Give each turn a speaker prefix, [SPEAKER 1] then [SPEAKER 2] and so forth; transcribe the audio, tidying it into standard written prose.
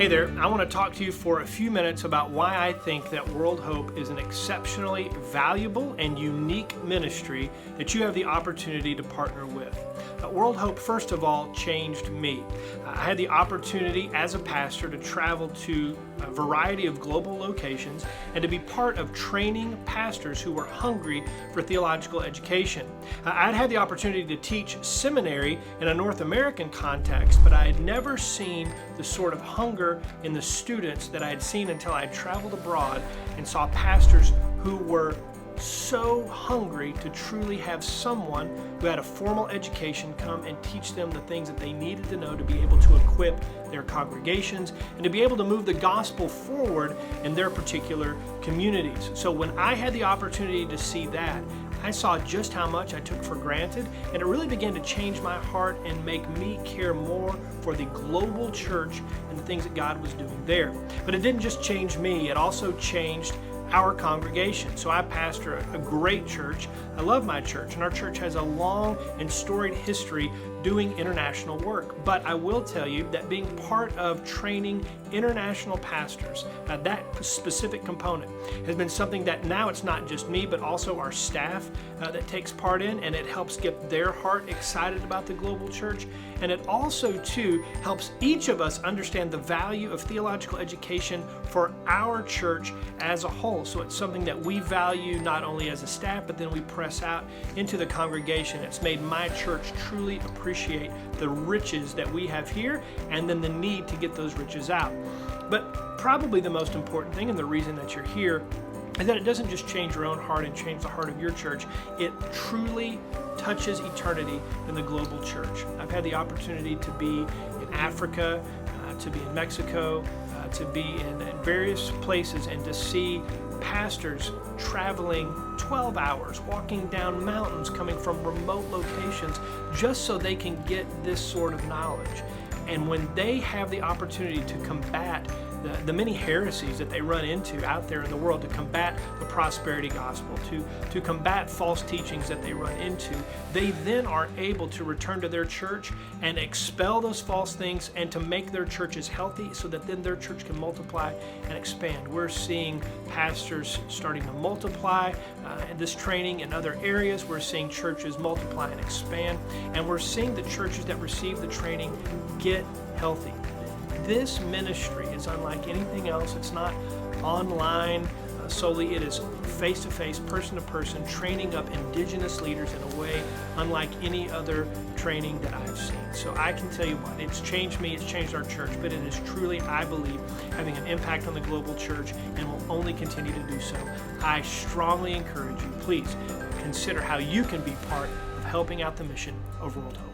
[SPEAKER 1] Hey there, I want to talk to you for a few minutes about why I think that World Hope is an exceptionally valuable and unique ministry that you have the opportunity to partner with. World Hope, first of all, changed me. I had the opportunity as a pastor to travel to a variety of global locations and to be part of training pastors who were hungry for theological education. I'd had the opportunity to teach seminary in a North American context, but I had never seen the sort of hunger in the students that I had seen until I had traveled abroad and saw pastors who were so hungry to truly have someone who had a formal education come and teach them the things that they needed to know to be able to equip their congregations and to be able to move the gospel forward in their particular communities. So when I had the opportunity to see that, I saw just how much I took for granted, and it really began to change my heart and make me care more for the global church and the things that God was doing there. But it didn't just change me, it also changed our congregation. So I pastor a great church. I love my church, and our church has a long and storied history doing international work. But I will tell you that being part of training international pastors, that specific component has been something that now it's not just me, but also our staff that takes part in, and it helps get their heart excited about the global church. And it also, too, helps each of us understand the value of theological education for our church as a whole. So it's something that we value not only as a staff, but then we press out into the congregation. It's made my church truly appreciate the riches that we have here and then the need to get those riches out. But probably the most important thing, and the reason that you're here, is that it doesn't just change your own heart and change the heart of your church. It truly touches eternity in the global church. I've had the opportunity to be in Africa, to be in Mexico, to be in various places, and to see pastors traveling 12 hours, walking down mountains, coming from remote locations, just so they can get this sort of knowledge. And when they have the opportunity to combat the many heresies that they run into out there in the world, to combat the prosperity gospel, to combat false teachings that they run into, they then are able to return to their church and expel those false things and to make their churches healthy so that then their church can multiply and expand. We're seeing pastors starting to multiply in this training in other areas. We're seeing churches multiply and expand, and we're seeing the churches that receive the training get healthy. This ministry is unlike anything else. It's not online solely. It is face-to-face, person-to-person, training up indigenous leaders in a way unlike any other training that I've seen. So I can tell you what, it's changed me, it's changed our church, but it is truly, I believe, having an impact on the global church and will only continue to do so. I strongly encourage you, please consider how you can be part of helping out the mission of World Hope.